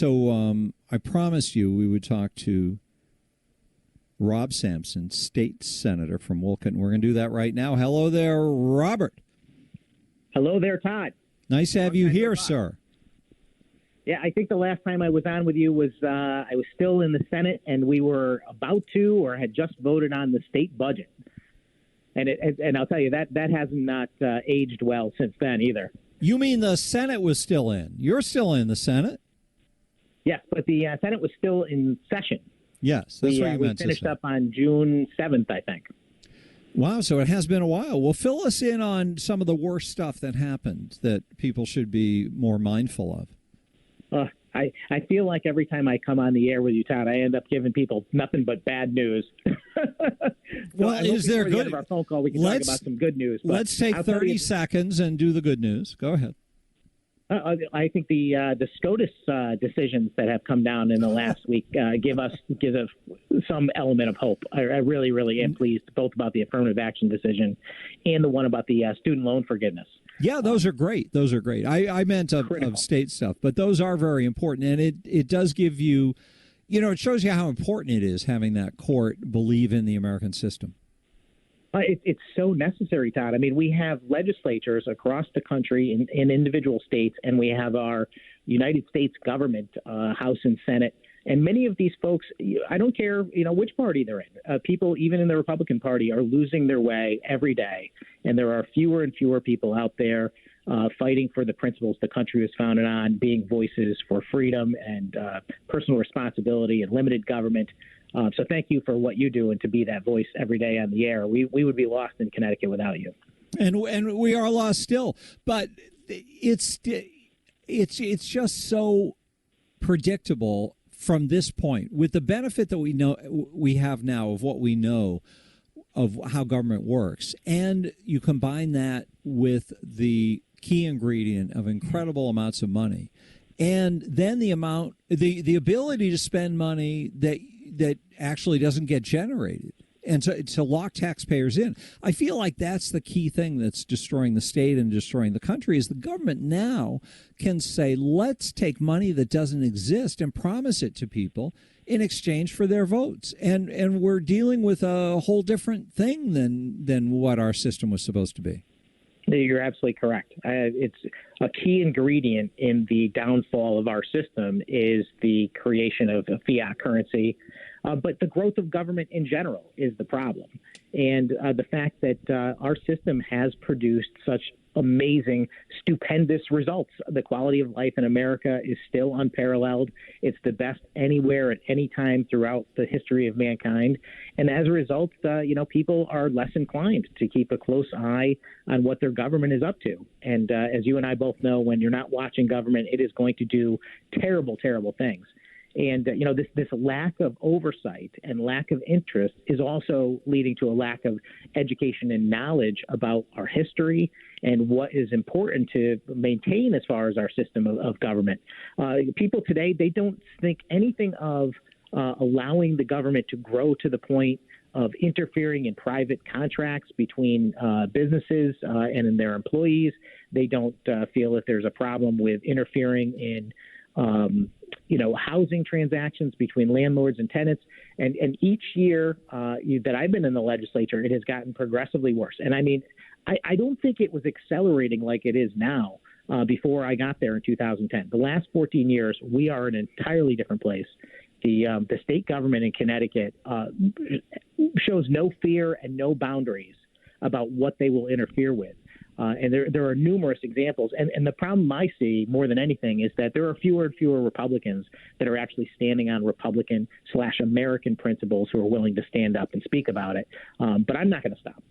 So I promised you we would talk to Rob Sampson, state senator from Wolcott. We're going to do that right now. Hello there, Robert. Hello there, Todd. Nice to have you here, sir. Yeah, I think the last time I was on with you was I was still in the Senate, and we were about to or had just voted on the state budget. And I'll tell you, that has not aged well since then either. You mean the Senate was still in? You're still in the Senate? Yes, but the Senate was still in session. Yes, that's what you meant to say. We finished up on June 7th, I think. Wow, so it has been a while. Well, fill us in on some of the worst stuff that happened that people should be more mindful of. I feel like every time I come on the air with you, Todd, I end up giving people nothing but bad news. Well, is there good? The end of our phone call, we can talk about some good news. Let's take 30 seconds and do the good news. Go ahead. I think the SCOTUS decisions that have come down in the last week give us some element of hope. I really, really am pleased both about the affirmative action decision and the one about the student loan forgiveness. Yeah, those are great. Those are great. I meant of state stuff, but those are very important. And it does give you, it shows you how important it is having that court believe in the American system. It's so necessary, Todd. I mean, we have legislatures across the country in individual states, and we have our United States government, House and Senate. And many of these folks, I don't care, which party they're in. People, even in the Republican Party, are losing their way every day. And there are fewer and fewer people out there fighting for the principles the country was founded on, being voices for freedom and personal responsibility and limited government. So thank you for what you do and to be that voice every day on the air. We would be lost in Connecticut without you. And we are lost still. But it's just so predictable from this point, with the benefit that we have now of what we know of how government works, and you combine that with the key ingredient of incredible amounts of money, and then the ability to spend money that actually doesn't get generated, and to lock taxpayers in. I feel like that's the key thing that's destroying the state and destroying the country, is the government now can say, let's take money that doesn't exist and promise it to people in exchange for their votes. And we're dealing with a whole different thing than what our system was supposed to be. You're absolutely correct. It's a key ingredient in the downfall of our system is the creation of a fiat currency. But the growth of government in general is the problem. And the fact that our system has produced such amazing, stupendous results. The quality of life in America is still unparalleled. It's the best anywhere at any time throughout the history of mankind. And as a result, people are less inclined to keep a close eye on what their government is up to. And as you and I both know, when you're not watching government, it is going to do terrible, terrible things. And, this lack of oversight and lack of interest is also leading to a lack of education and knowledge about our history and what is important to maintain as far as our system of government. People today, they don't think anything of allowing the government to grow to the point of interfering in private contracts between businesses and in their employees. They don't feel that there's a problem with interfering in housing transactions between landlords and tenants. And each year that I've been in the legislature, it has gotten progressively worse. And I mean, I don't think it was accelerating like it is now before I got there in 2010. The last 14 years, we are in an entirely different place. The state government in Connecticut shows no fear and no boundaries about what they will interfere with. And there are numerous examples. And the problem I see more than anything is that there are fewer and fewer Republicans that are actually standing on Republican/American principles who are willing to stand up and speak about it. But I'm not going to stop.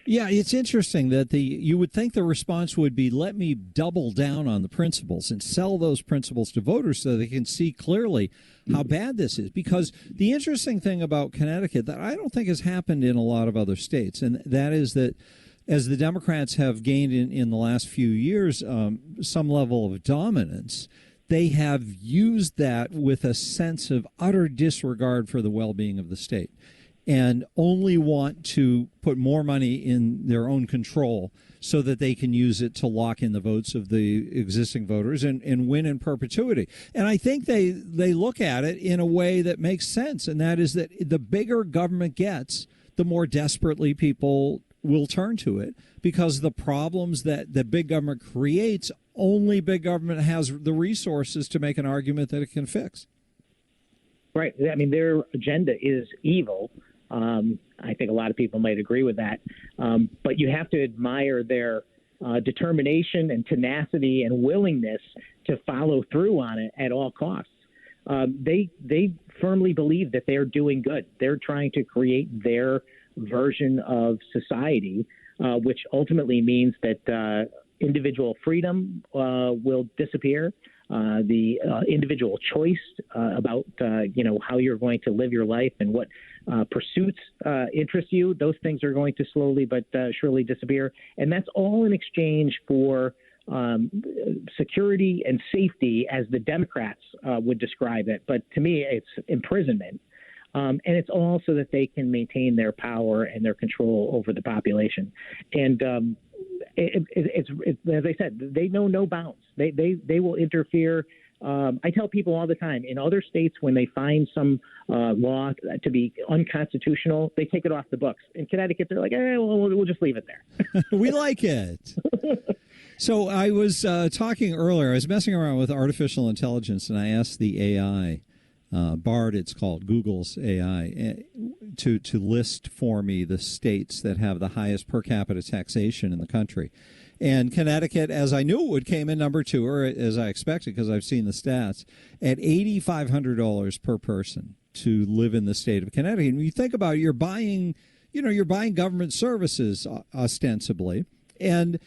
Yeah, it's interesting that you would think the response would be, let me double down on the principles and sell those principles to voters so they can see clearly how bad this is. Because the interesting thing about Connecticut that I don't think has happened in a lot of other states, and that is that as the Democrats have gained in the last few years some level of dominance, they have used that with a sense of utter disregard for the well-being of the state. and only want to put more money in their own control so that they can use it to lock in the votes of the existing voters and win in perpetuity. And I think they look at it in a way that makes sense, and that is that the bigger government gets, the more desperately people will turn to it, because the problems that the big government creates, only big government has the resources to make an argument that it can fix. Right. I mean, their agenda is evil. I think a lot of people might agree with that. But you have to admire their determination and tenacity and willingness to follow through on it at all costs. They firmly believe that they're doing good. They're trying to create their version of society, which ultimately means that individual freedom will disappear. The individual choice about how you're going to live your life and what pursuits interest you, those things are going to slowly but surely disappear. And that's all in exchange for security and safety, as the Democrats would describe it. But to me, it's imprisonment. And it's all so that they can maintain their power and their control over the population. And it's as I said, they know no bounds. They will interfere. I tell people all the time, in other states, when they find some law to be unconstitutional, they take it off the books. In Connecticut, they're like, we'll just leave it there. We like it. So I was talking earlier, I was messing around with artificial intelligence, and I asked the AI, Bard, it's called, Google's AI, to list for me the states that have the highest per capita taxation in the country. And Connecticut, as I knew it would, came in number 2, or as I expected because I've seen the stats, at $8,500 per person to live in the state of Connecticut. And when you think about it, you're buying government services ostensibly, and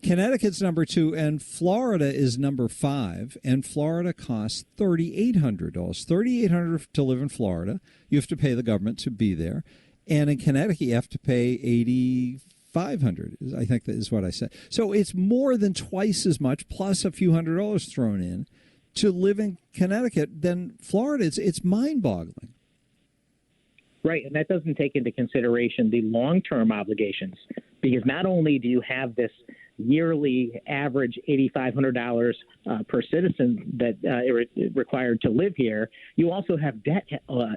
Connecticut's number 2, and Florida is number 5, and Florida costs $3,800. $3,800 to live in Florida. You have to pay the government to be there, and in Connecticut you have to pay $8,500. I think that is what I said. So it's more than twice as much, plus a few $100s thrown in, to live in Connecticut than Florida. It's mind-boggling. Right, and that doesn't take into consideration the long-term obligations, because not only do you have this yearly average $8,500 per citizen that required to live here, you also have debt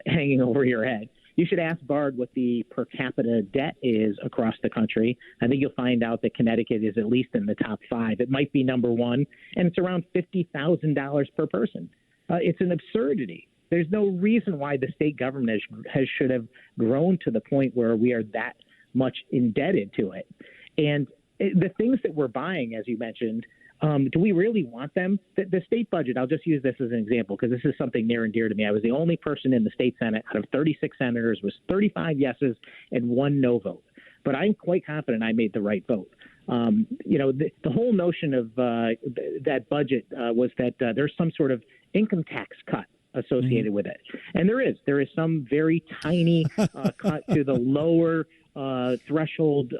hanging over your head. You should ask Bard what the per capita debt is across the country. I think you'll find out that Connecticut is at least in the top 5. It might be number 1, and it's around $50,000 per person. It's an absurdity. There's no reason why the state government should have grown to the point where we are that much indebted to it. And the things that we're buying, as you mentioned, do we really want them? The state budget, I'll just use this as an example because this is something near and dear to me. I was the only person in the state Senate out of 36 senators, was 35 yeses and 1 no vote. But I'm quite confident I made the right vote. The whole notion of that budget was that there's some sort of income tax cut associated with it. And there is some very tiny cut to the lower threshold,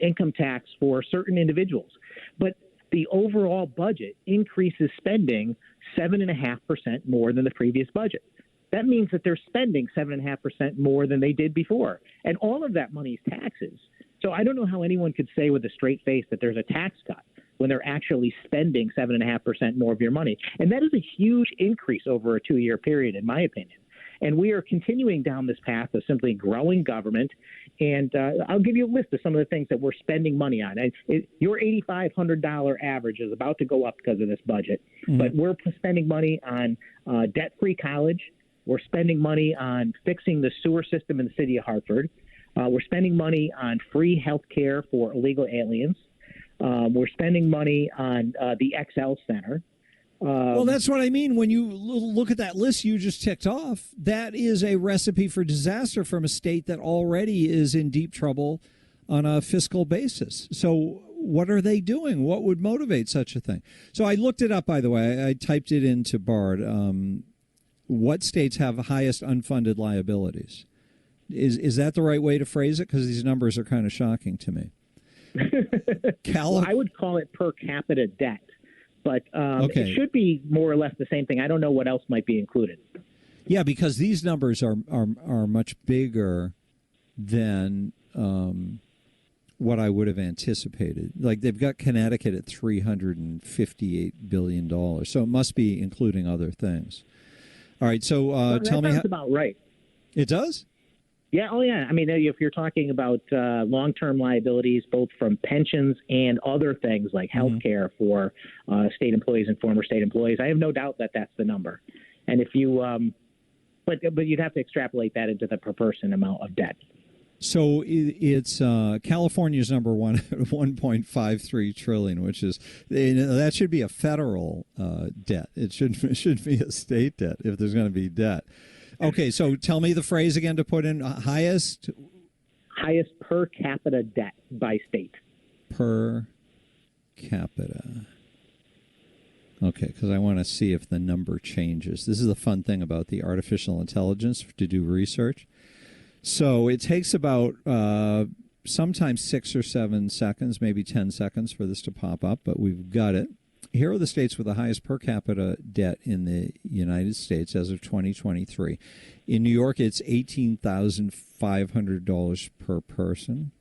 income tax for certain individuals. But the overall budget increases spending 7.5% more than the previous budget. That means that they're spending 7.5% more than they did before. And all of that money is taxes. So I don't know how anyone could say with a straight face that there's a tax cut when they're actually spending 7.5% more of your money. And that is a huge increase over a 2-year period, in my opinion. And we are continuing down this path of simply growing government. And I'll give you a list of some of the things that we're spending money on. Your $8,500 average is about to go up because of this budget. Mm-hmm. But we're spending money on debt-free college. We're spending money on fixing the sewer system in the city of Hartford. We're spending money on free health care for illegal aliens. We're spending money on the XL Center. Well, that's what I mean. When you look at that list you just ticked off, that is a recipe for disaster from a state that already is in deep trouble on a fiscal basis. So what are they doing? What would motivate such a thing? So I looked it up, by the way. I typed it into Bard. What states have the highest unfunded liabilities? Is that the right way to phrase it? Because these numbers are kind of shocking to me. Well, I would call it per capita debt. But It should be more or less the same thing. I don't know what else might be included. Yeah, because these numbers are much bigger than what I would have anticipated. Like they've got Connecticut at $358 billion, so it must be including other things. All right, so tell me. That's about right. It does? Yeah, oh yeah. I mean, if you're talking about long-term liabilities, both from pensions and other things like health care for state employees and former state employees, I have no doubt that that's the number. And if you, but you'd have to extrapolate that into the per person amount of debt. So it's California's number one at 1.53 trillion, which is that should be a federal debt. It should be a state debt if there's going to be debt. Okay, so tell me the phrase again to put in highest per capita debt by state. Per capita. Okay, because I want to see if the number changes. This is the fun thing about the artificial intelligence to do research. So it takes about sometimes 6 or 7 seconds, maybe 10 seconds for this to pop up, but we've got it. Here are the states with the highest per capita debt in the United States as of 2023. In New York, it's $18,500 per person.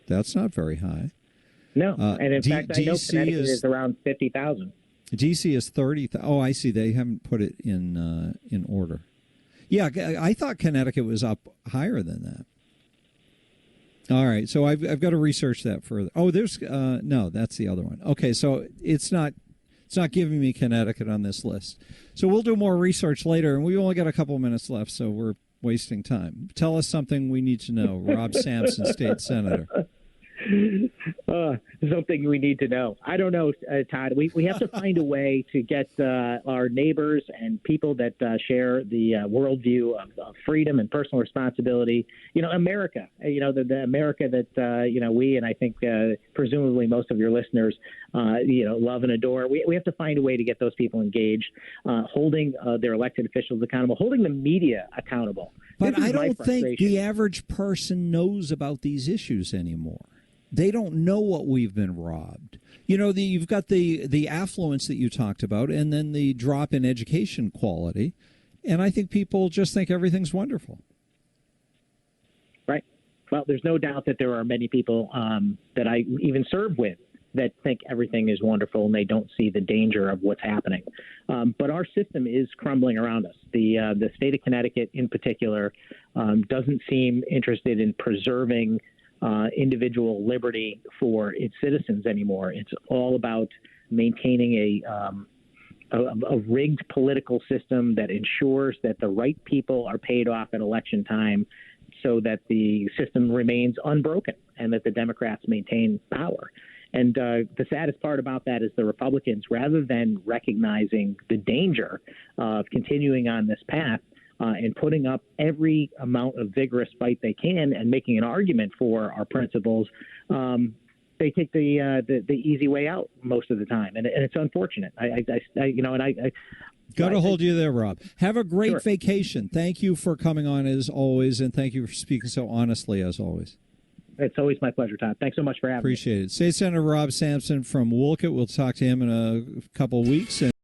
That's not very high. No, and in fact, I know Connecticut is around 50,000. DC is 30,000. Oh, I see. They haven't put it in order. Yeah, I thought Connecticut was up higher than that. All right, so I've got to research that further. Oh, there's no, that's the other one. Okay, so it's not giving me Connecticut on this list. So we'll do more research later, and we only got a couple minutes left, so we're wasting time. Tell us something we need to know, Rob Sampson, state senator. Something we need to know. I don't know, Todd. We have to find a way to get our neighbors and people that share the worldview of freedom and personal responsibility. You know, America. You know, the America that we and I think presumably most of your listeners love and adore. We have to find a way to get those people engaged, holding their elected officials accountable, holding the media accountable. But I don't think the average person knows about these issues anymore. They don't know what we've been robbed. You know, you've got the affluence that you talked about and then the drop in education quality. And I think people just think everything's wonderful. Right. Well, there's no doubt that there are many people that I even serve with that think everything is wonderful and they don't see the danger of what's happening. But our system is crumbling around us. The state of Connecticut in particular doesn't seem interested in preserving individual liberty for its citizens anymore. It's all about maintaining a rigged political system that ensures that the right people are paid off at election time so that the system remains unbroken and that the Democrats maintain power. And the saddest part about that is the Republicans, rather than recognizing the danger of continuing on this path, and putting up every amount of vigorous fight they can and making an argument for our principles, they take the easy way out most of the time, and it's unfortunate. Got to hold you there, Rob. Have a great vacation. Thank you for coming on as always, and thank you for speaking so honestly as always. It's always my pleasure, Todd. Thanks so much for having me. Appreciate it. State Senator Rob Sampson from Wolcott. We'll talk to him in a couple of weeks.